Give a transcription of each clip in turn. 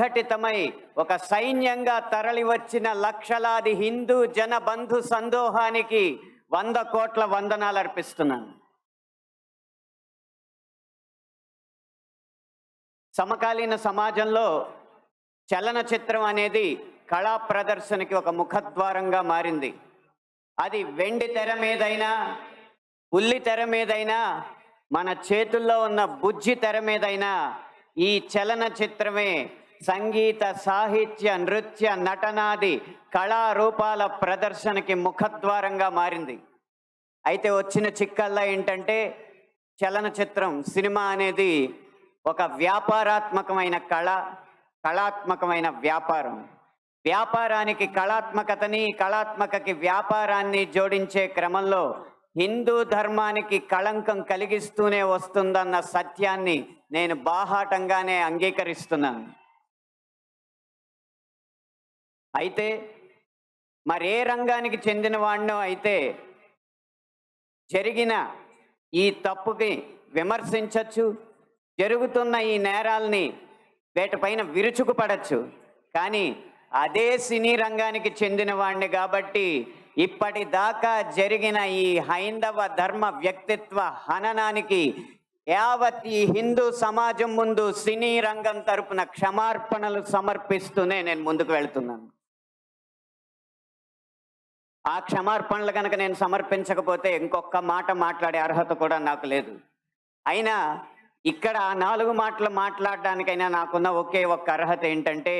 సంఘటితమై ఒక సైన్యంగా తరలివచ్చిన లక్షలాది హిందూ జన బంధు సందోహానికి 100 కోట్ల వందనాలు అర్పిస్తున్నాను. సమకాలీన సమాజంలో చలనచిత్రం అనేది కళా ప్రదర్శనకి ఒక ముఖద్వారంగా మారింది. అది వెండి తెర మీదైనా, ఉల్లి తెర మీదైనా, మన చేతుల్లో ఉన్న బుజ్జి తెర మీదైనా ఈ చలనచిత్రమే సంగీత, సాహిత్య, నృత్య, నటనాది కళారూపాల ప్రదర్శనకి ముఖద్వారంగా మారింది. అయితే వచ్చిన చిక్కల్లా ఏంటంటే, చలనచిత్రం, సినిమా అనేది ఒక వ్యాపారాత్మకమైన కళాత్మకమైన వ్యాపారం. వ్యాపారానికి కళాత్మకతని, కళాత్మకకి వ్యాపారాన్ని జోడించే క్రమంలో హిందూ ధర్మానికి కళంకం కలిగిస్తూనే వస్తుందన్న సత్యాన్ని నేను బాహాటంగానే అంగీకరిస్తున్నాను. అయితే మరే రంగానికి చెందిన వాడినో అయితే జరిగిన ఈ తప్పుకి విమర్శించవచ్చు, జరుగుతున్న ఈ నేరాల్ని వేటిపైన విరుచుకుపడచ్చు. కానీ అదే సినీ రంగానికి చెందిన వాడిని కాబట్టి ఇప్పటిదాకా జరిగిన ఈ హైందవ ధర్మ వ్యక్తిత్వ హననానికి యావత్ ఈ హిందూ సమాజం ముందు సినీ రంగం తరపున క్షమార్పణలు సమర్పిస్తూనే నేను ముందుకు వెళ్తున్నాను. ఆ క్షమార్పణలు కనుక నేను సమర్పించకపోతే ఇంకొక మాట మాట్లాడే అర్హత కూడా నాకు లేదు. అయినా ఇక్కడ 4 మాటలు మాట్లాడడానికైనా నాకున్న ఒకే ఒక్క అర్హత ఏంటంటే,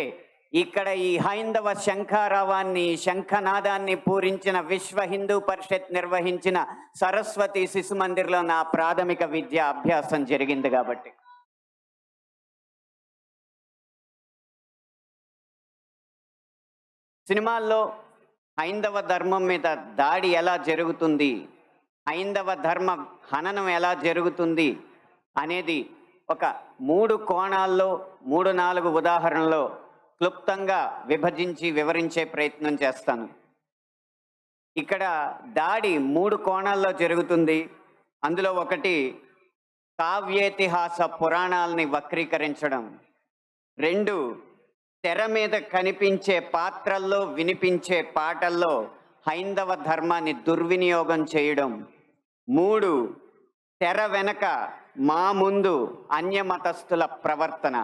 ఇక్కడ ఈ హైందవ శంఖారావాన్ని, శంఖనాదాన్ని పూరించిన విశ్వ హిందూ పరిషత్ నిర్వహించిన సరస్వతి శిశు మందిర్లో నా ప్రాథమిక విద్యా అభ్యాసం జరిగింది కాబట్టి. సినిమాల్లో హైందవ ధర్మం మీద దాడి ఎలా జరుగుతుంది, హైందవ ధర్మ హననం ఎలా జరుగుతుంది అనేది ఒక 3 కోణాల్లో 3-4 ఉదాహరణలో క్లుప్తంగా విభజించి వివరించే ప్రయత్నం చేస్తాను. ఇక్కడ దాడి 3 కోణాల్లో జరుగుతుంది. అందులో ఒకటి కావ్యేతిహాస పురాణాలని వక్రీకరించడం, 2 తెర మీద కనిపించే పాత్రల్లో వినిపించే పాటల్లో హైందవ ధర్మాన్ని దుర్వినియోగం చేయడం, 3 తెర వెనక మా ముందు అన్యమతస్థుల ప్రవర్తన.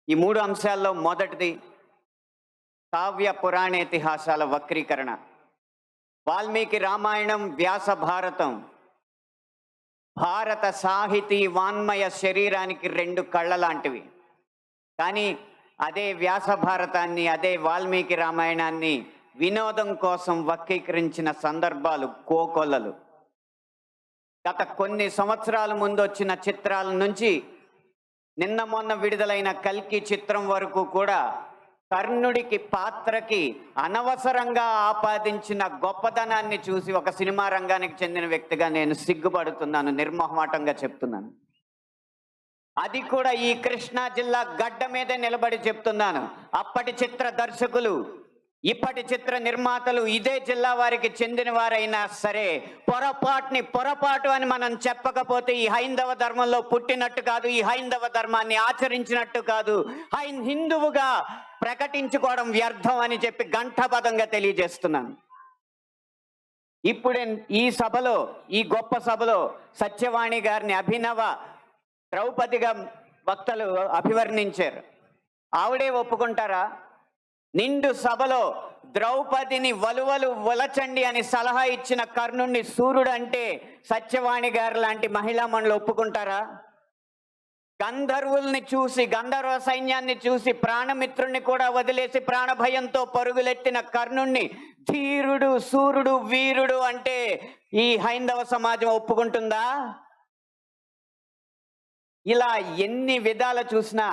ఈ 3 అంశాల్లో మొదటిది కావ్య పురాణేతిహాసాల వక్రీకరణ. వాల్మీకి రామాయణం, వ్యాస భారతం భారత సాహితీ వాన్మయ శరీరానికి 2 కళ్ళ లాంటివి. కానీ అదే వ్యాస భారతాన్ని, అదే వాల్మీకి రామాయణాన్ని వినోదం కోసం వక్రీకరించిన సందర్భాలు కోకొల్లలు. గత కొన్ని సంవత్సరాల ముందు వచ్చిన చిత్రాల నుంచి నిన్న మొన్న విడుదలైన కల్కి చిత్రం వరకు కూడా కర్ణుడికి పాత్రకి అనవసరంగా ఆపాదించిన గొప్పతనాన్ని చూసి ఒక సినిమా రంగానికి చెందిన వ్యక్తిగా నేను సిగ్గుపడుతున్నాను, నిర్మోహమాటంగా చెప్తున్నాను. అది కూడా ఈ కృష్ణా జిల్లా గడ్డ మీదే నిలబడి చెప్తున్నాను. అప్పటి చిత్ర దర్శకులు, ఇప్పటి చిత్ర నిర్మాతలు ఇదే జిల్లా వారికి చెందిన వారైనా సరే పొరపాటు అని మనం చెప్పకపోతే ఈ హైందవ ధర్మంలో పుట్టినట్టు కాదు, ఈ హైందవ ధర్మాన్ని ఆచరించినట్టు కాదు, హిందువుగా ప్రకటించుకోవడం వ్యర్థం అని చెప్పి ఘంటాపథంగా తెలియజేస్తున్నాను. ఇప్పుడే ఈ సభలో, ఈ గొప్ప సభలో సత్యవాణి గారిని అభినవ ద్రౌపదిగా వక్తలు అభివర్ణించారు. ఆవిడే ఒప్పుకుంటారా? నిండు సభలో ద్రౌపదిని వలువలు వలచండి అని సలహా ఇచ్చిన కర్ణుణ్ణి సూర్యుడు అంటే సత్యవాణి గారు లాంటి మహిళా మండలి ఒప్పుకుంటారా? గంధర్వుల్ని చూసి, గంధర్వ సైన్యాన్ని చూసి ప్రాణమిత్రుణ్ణి కూడా వదిలేసి ప్రాణభయంతో పరుగులెత్తిన కర్ణుణ్ణి ధీరుడు, సూర్యుడు, వీరుడు అంటే ఈ హైందవ సమాజం ఒప్పుకుంటుందా? ఇలా ఎన్ని విధాలు చూసినా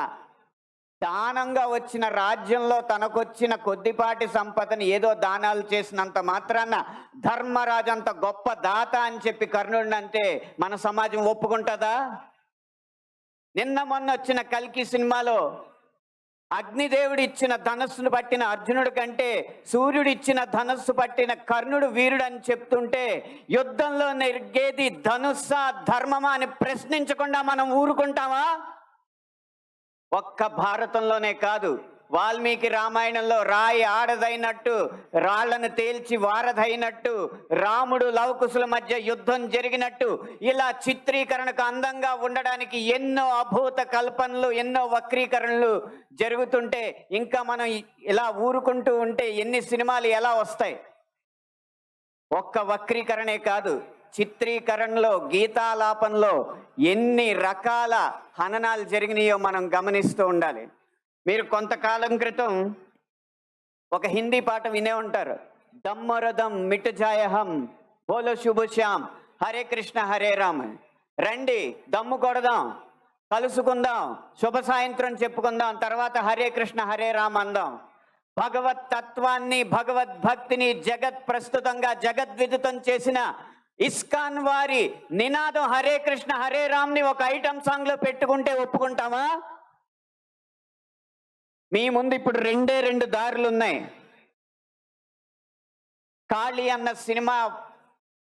దానంగా వచ్చిన రాజ్యంలో తనకొచ్చిన కొద్దిపాటి సంపదని ఏదో దానాలు చేసినంత మాత్రాన ధర్మరాజు అంత గొప్ప దాత అని చెప్పి కర్ణుడిని అంటే మన సమాజం ఒప్పుకుంటుందా? నిన్న మొన్న వచ్చిన కల్కి సినిమాలో అగ్నిదేవుడు ఇచ్చిన ధనస్సును పట్టిన అర్జునుడి కంటే సూర్యుడు ఇచ్చిన ధనస్సు పట్టిన కర్ణుడు వీరుడు అని చెప్తుంటే యుద్ధంలో నెగ్గేది ధనుస్సా ధర్మమా అని ప్రశ్నించకుండా మనం ఊరుకుంటామా? ఒక్క భారతంలోనే కాదు, వాల్మీకి రామాయణంలో రాయి ఆడదైనట్టు, రాళ్లను తేల్చి వారధైనట్టు, రాముడు లవకుశుల మధ్య యుద్ధం జరిగినట్టు, ఇలా చిత్రీకరణకు అందంగా ఉండడానికి ఎన్నో అభూత కల్పనలు, ఎన్నో వక్రీకరణలు జరుగుతుంటే ఇంకా మనం ఇలా ఊరుకుంటూ ఉంటే ఎన్ని సినిమాలు ఎలా వస్తాయి? ఒక్క వక్రీకరణే కాదు, చిత్రీకరణలో, గీతాలాపనలో ఎన్ని రకాల హననాలు జరిగినాయో మనం గమనిస్తూ ఉండాలి. మీరు కొంతకాలం క్రితం ఒక హిందీ పాట వినే ఉంటారు, దమ్మరదం మిట్ జాయహం బోలో శుభ శ్యామ్ హరే కృష్ణ హరే రామ్. రండి దమ్ము కొడదాం, కలుసుకుందాం, శుభ సాయంత్రం చెప్పుకుందాం, తర్వాత హరే కృష్ణ హరే రామ్ అందాం. భగవత్ తత్వాన్ని, భగవద్భక్తిని జగత్ ప్రస్తుతంగా జగద్విదితం చేసిన ఇస్కాన్ వారి నినాదం హరే కృష్ణ హరే రామ్ ని ఒక ఐటమ్ సాంగ్ లో పెట్టుకుంటే ఒప్పుకుంటామా? మీ ముందు ఇప్పుడు రెండు దారులు ఉన్నాయి. కాళీ అన్న సినిమా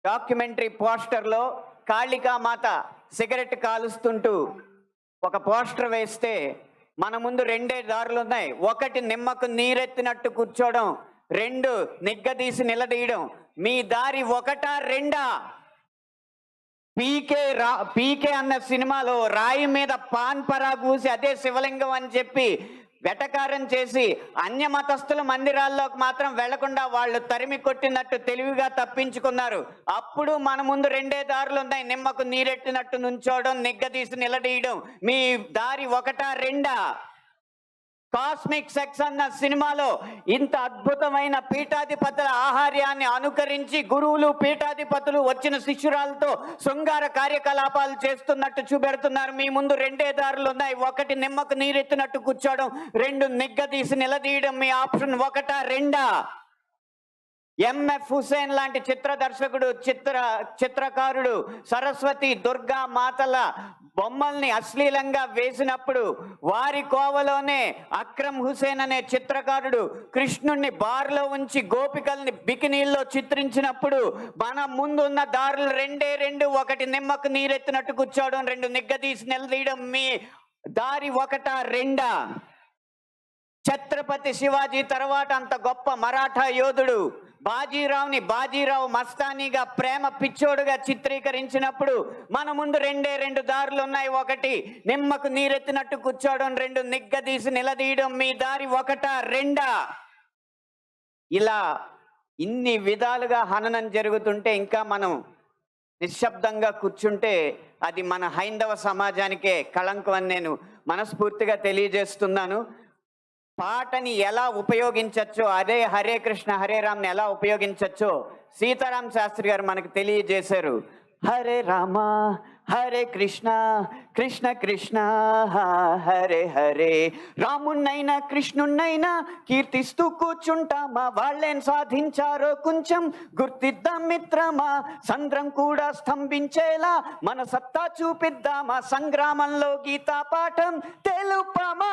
డాక్యుమెంటరీ పోస్టర్లో కాళికామాత సిగరెట్ కాలుస్తుంటూ ఒక పోస్టర్ వేస్తే మన ముందు రెండే దారులు ఉన్నాయి. ఒకటి నిమ్మకు నీరెత్తినట్టు కూర్చోవడం, రెండు నిగ్గదీసి నిలదీయడం. మీ దారి ఒకటా రెండా? పీకే అన్న సినిమాలో రాయి మీద పాన్ పరా కూసి అదే శివలింగం అని చెప్పి వెటకారం చేసి అన్య మతస్థుల మందిరాల్లోకి మాత్రం వెళ్లకుండా వాళ్ళు తరిమి కొట్టినట్టు తెలివిగా తప్పించుకున్నారు. అప్పుడు మన ముందు రెండే దారులు ఉన్నాయి, నిమ్మకు నీరెట్టినట్టు నుంచోవడం, నిగ్గదీసి నిలదీయడం. మీ దారి ఒకటా రెండా? కాస్మిక్ సెక్స్ అన్న సినిమాలో ఇంత అద్భుతమైన పీఠాధిపతుల ఆహార్యాన్ని అనుకరించి గురువులు, పీఠాధిపతులు వచ్చిన శిష్యురాలతో శృంగార కార్యకలాపాలు చేస్తున్నట్టు చూపెడుతున్నారు. మీ ముందు రెండే దారులు ఉన్నాయి, ఒకటి నిమ్మకు నీరెత్తినట్టు కూర్చోవడం, రెండు నిగ్గదీసి నిలదీయడం. మీ ఆప్షన్ ఒకటా రెండా? ఎంఎఫ్ హుసేన్ లాంటి చిత్ర దర్శకుడు, చిత్రకారుడు సరస్వతి, దుర్గా మాతల బొమ్మల్ని అశ్లీలంగా వేసినప్పుడు వారి కోవలోనే అక్రమ్ హుసేన్ అనే చిత్రకారుడు కృష్ణుణ్ణి బార్లో ఉంచి గోపికల్ని బికినీల్లో చిత్రించినప్పుడు మన ముందున్న దారులు రెండే రెండు, ఒకటి నిమ్మకు నీరెత్తినట్టు కూర్చోవడం, రెండు నిగ్గదీసి నిలదీయడం. మీ దారి ఒకటా రెండా? ఛత్రపతి శివాజీ తర్వాత అంత గొప్ప మరాఠా యోధుడు బాజీరావు మస్తానీగా ప్రేమ పిచ్చోడుగా చిత్రీకరించినప్పుడు మన ముందు రెండు దారులు ఉన్నాయి, ఒకటి నిమ్మకు నీరెత్తినట్టు కూర్చోవడం, రెండు నిగ్గదీసి నిలదీయడం. మీ దారి ఒకటా రెండా? ఇలా ఇన్ని విధాలుగా హననం జరుగుతుంటే ఇంకా మనం నిశ్శబ్దంగా కూర్చుంటే అది మన హైందవ సమాజానికే కళంకం అని నేను మనస్ఫూర్తిగా తెలియజేస్తున్నాను. పాటని ఎలా ఉపయోగించచ్చో, అదే హరే కృష్ణ హరే రామ్ని ఎలా ఉపయోగించచ్చో సీతారాం శాస్త్రి గారు మనకు తెలియజేశారు. హరే రామ హరే కృష్ణ కృష్ణ కృష్ణ హరే హరే. రామున్నైనా కృష్ణున్నైనా కీర్తిస్తూ కూర్చుంటామా, వాళ్ళేం సాధించారో కొంచెం గుర్తిద్దాం మిత్రమా. సంద్రం కూడా స్తంభించేలా మన సత్తా చూపిద్దామా, సంగ్రామంలో గీతా పాఠం తెలుపమా.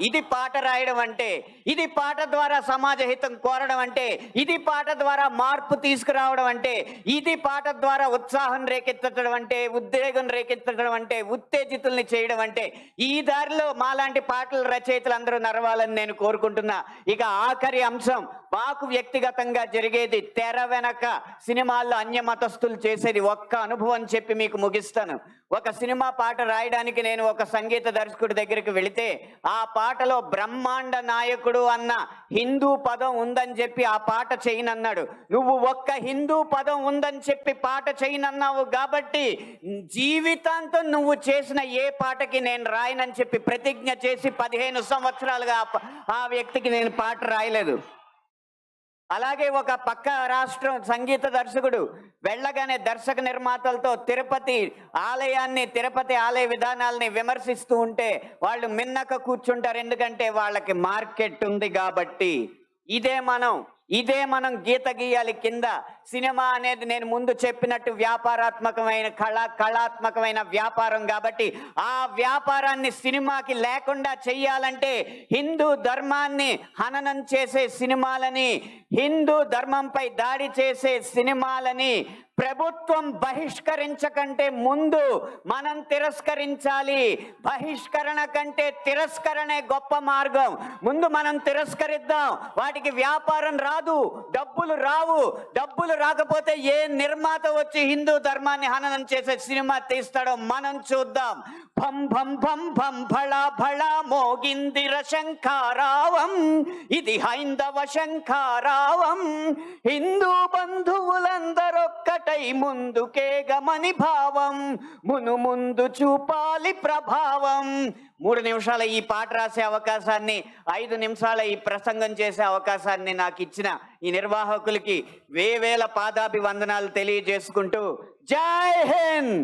ఇది పాట రాయడం అంటే, ఇది పాట ద్వారా సమాజ హితం కోరడం అంటే, ఇది పాట ద్వారా మార్పు తీసుకురావడం అంటే, ఇది పాట ద్వారా ఉత్సాహం రేకెత్తడం అంటే, ఉద్వేగం రేకెత్తడం అంటే, ఉత్తేజితుల్ని చేయడం అంటే. ఈ దారిలో మాలాంటి పాటల రచయితలు అందరూ నడవాలని నేను కోరుకుంటున్నా. ఇక ఆఖరి అంశం, మాకు వ్యక్తిగతంగా జరిగేది తెర వెనక సినిమాల్లో అన్య మతస్థులు చేసేది ఒక్క అనుభవం చెప్పి మీకు ముగిస్తాను. ఒక సినిమా పాట రాయడానికి నేను ఒక సంగీత దర్శకుడి దగ్గరికి వెళితే ఆ పాటలో బ్రహ్మాండ నాయకుడు అన్న హిందూ పదం ఉందని చెప్పి ఆ పాట చేయనన్నాడు. నువ్వు ఒక్క హిందూ పదం ఉందని చెప్పి పాట చేయనన్నావు కాబట్టి జీవితాంతం నువ్వు చేసిన ఏ పాటకి నేను రాయనని చెప్పి ప్రతిజ్ఞ చేసి 15 సంవత్సరాలుగా ఆ వ్యక్తికి నేను పాట రాయలేదు. అలాగే ఒక పక్క రాష్ట్రం సంగీత దర్శకుడు వెళ్ళగానే దర్శక నిర్మాతలతో తిరుపతి ఆలయ విధానాలని విమర్శిస్తూ ఉంటే వాళ్ళు మిన్నక కూర్చుంటారు, ఎందుకంటే వాళ్ళకి మార్కెట్ ఉంది కాబట్టి. ఇదే మనం గీత గీయాలి కింద. సినిమా అనేది నేను ముందు చెప్పినట్టు వ్యాపారాత్మకమైన కళాత్మకమైన వ్యాపారం కాబట్టి ఆ వ్యాపారాన్ని సినిమాకి లేకుండా చెయ్యాలంటే హిందూ ధర్మాన్ని హననం చేసే సినిమాలని, హిందూ ధర్మంపై దాడి చేసే సినిమాలని ప్రభుత్వం బహిష్కరించకంటే ముందు మనం తిరస్కరించాలి. బహిష్కరణ కంటే తిరస్కరణే గొప్ప మార్గం. ముందు మనం తిరస్కరిద్దాం. వాటికి వ్యాపారం రాదు, డబ్బులు రావు. డబ్బులు రాకపోతే ఏ నిర్మాత వచ్చి హిందూ ధర్మాన్ని హననం చేసే సినిమా తీస్తాడో మనం చూద్దాం. భం భం భం భం భళా భళా మోగిందిర శంఖారావం, ఇది హైందవ శంఖారావం. హిందూ బంధువులందరొక్కటై ముందుకే గమని భావం, మును ముందు చూపాలి ప్రభావం. 3 నిమిషాల ఈ పాట రాసే అవకాశాన్ని, 5 నిమిషాల ఈ ప్రసంగం చేసే అవకాశాన్ని నాకు ఇచ్చిన ఈ నిర్వాహకులకి వేవేల పాదాభివందనాలు తెలియజేసుకుంటూ జై హింద్.